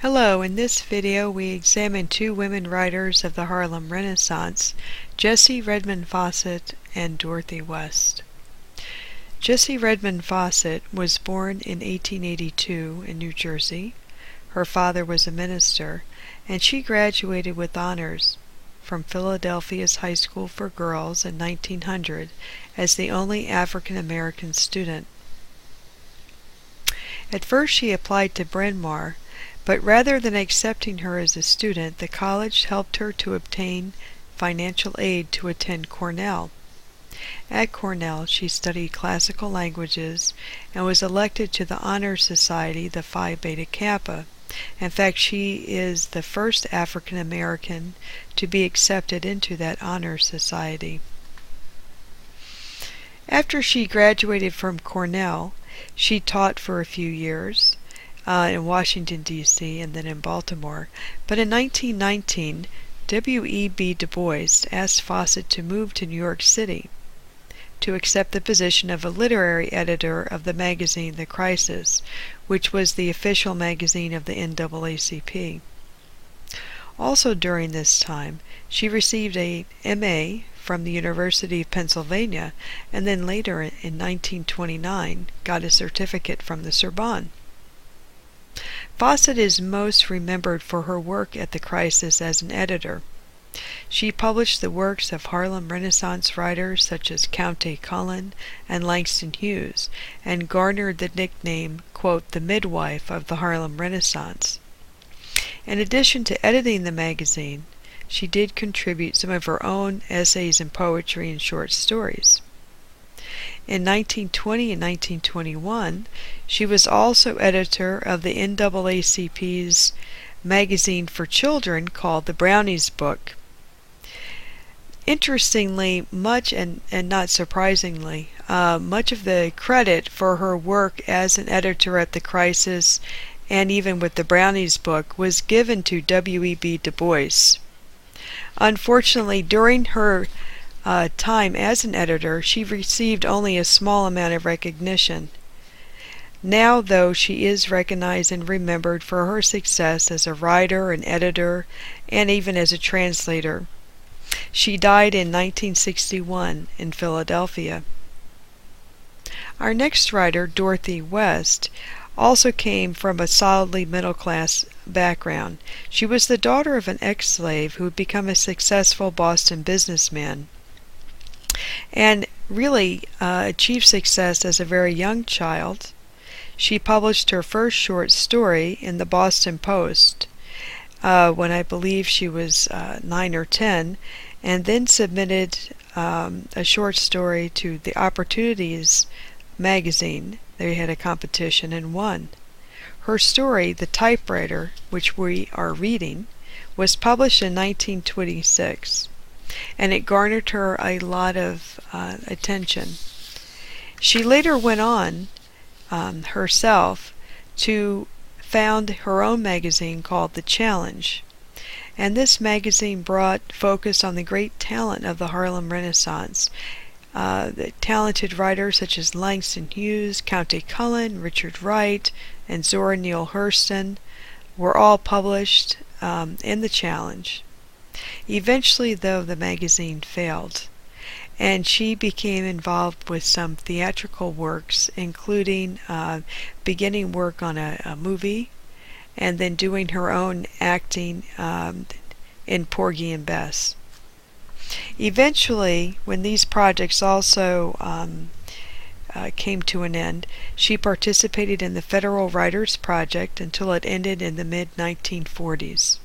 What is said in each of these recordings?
Hello, in this video we examine two women writers of the Harlem Renaissance, Jessie Redmond Fauset and Dorothy West. Jessie Redmond Fauset was born in 1882 in New Jersey. Her father was a minister, and she graduated with honors from Philadelphia's High School for Girls in 1900 as the only African American student. At first she applied to Bryn Mawr, but rather than accepting her as a student, the college helped her to obtain financial aid to attend Cornell. At Cornell, she studied classical languages and was elected to the Honor Society, the Phi Beta Kappa. In fact, she is the first African American to be accepted into that honor society. After she graduated from Cornell, she taught for a few years in Washington, D.C., and then in Baltimore. But in 1919, W.E.B. Du Bois asked Fauset to move to New York City to accept the position of a literary editor of the magazine The Crisis, which was the official magazine of the NAACP. Also during this time, she received a M.A. from the University of Pennsylvania, and then later in 1929 got a certificate from the Sorbonne. Fauset is most remembered for her work at The Crisis as an editor. She published the works of Harlem Renaissance writers such as Countee Cullen and Langston Hughes, and garnered the nickname, quote, the midwife of the Harlem Renaissance. In addition to editing the magazine, she did contribute some of her own essays and poetry and short stories. In 1920 and 1921, she was also editor of the NAACP's magazine for children called The Brownies Book. Interestingly, much and not surprisingly, much of the credit for her work as an editor at The Crisis and even with the Brownies Book was given to W.E.B. Du Bois. Unfortunately, during her time as an editor, she received only a small amount of recognition. Now, though, she is recognized and remembered for her success as a writer, an editor, and even as a translator. She died in 1961 in Philadelphia. Our next writer, Dorothy West, also came from a solidly middle-class background. She was the daughter of an ex-slave who had become a successful Boston businessman, and really achieved success as a very young child. She published her first short story in the Boston Post when I believe she was 9 or 10, and then submitted a short story to the Opportunities magazine. They had a competition and won. Her story, The Typewriter, which we are reading, was published in 1926. And it garnered her a lot of attention. She later went on herself to found her own magazine called The Challenge, and this magazine brought focus on the great talent of the Harlem Renaissance. The talented writers such as Langston Hughes, Countee Cullen, Richard Wright, and Zora Neale Hurston were all published in The Challenge. Eventually, though, the magazine failed, and she became involved with some theatrical works, including beginning work on a movie and then doing her own acting in Porgy and Bess. Eventually, when these projects also came to an end, she participated in the Federal Writers Project until it ended in the mid-1940s.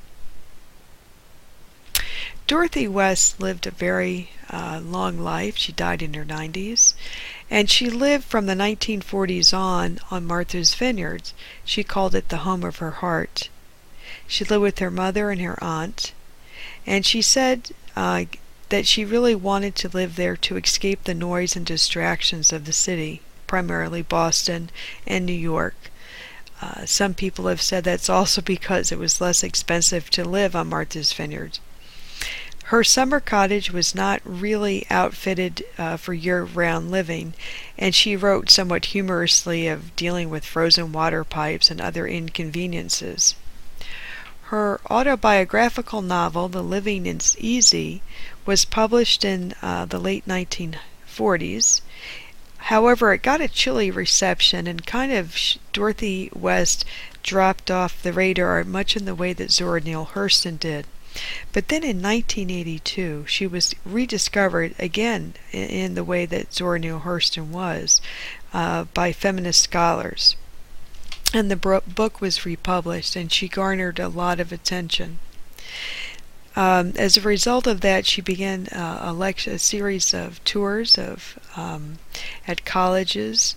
Dorothy West lived a very long life. She died in her 90s, and she lived from the 1940s on Martha's Vineyard. She called it the home of her heart. She lived with her mother and her aunt, and she said that she really wanted to live there to escape the noise and distractions of the city, primarily Boston and New York. Some people have said that's also because it was less expensive to live on Martha's Vineyard. Her summer cottage was not really outfitted for year-round living, and she wrote somewhat humorously of dealing with frozen water pipes and other inconveniences. Her autobiographical novel, The Living is Easy, was published in the late 1940s. However, it got a chilly reception, and Dorothy West dropped off the radar much in the way that Zora Neale Hurston did. But then in 1982, she was rediscovered again in the way that Zora Neale Hurston was by feminist scholars. And the book was republished, and she garnered a lot of attention. As a result of that, she began a series of tours at colleges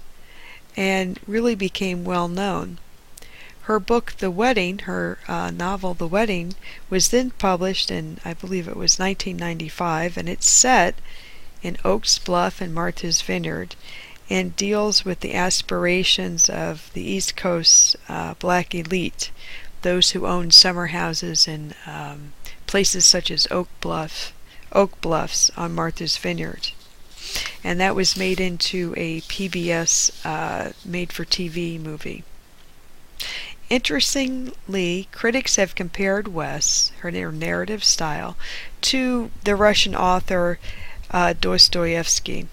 and really became well known. Her book, The Wedding, her novel, The Wedding, was then published in, I believe it was 1995, and it's set in Oaks Bluff and Martha's Vineyard, and deals with the aspirations of the East Coast black elite, those who own summer houses in places such as Oak Bluffs on Martha's Vineyard. And that was made into a PBS made-for-TV movie. Interestingly, critics have compared West, her narrative style, to the Russian author Dostoevsky.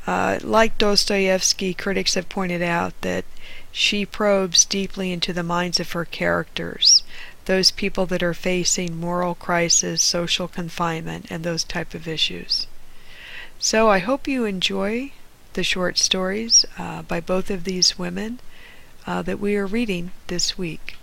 Like Dostoevsky, critics have pointed out that she probes deeply into the minds of her characters, those people that are facing moral crisis, social confinement, and those type of issues. So I hope you enjoy the short stories by both of these women that we are reading this week.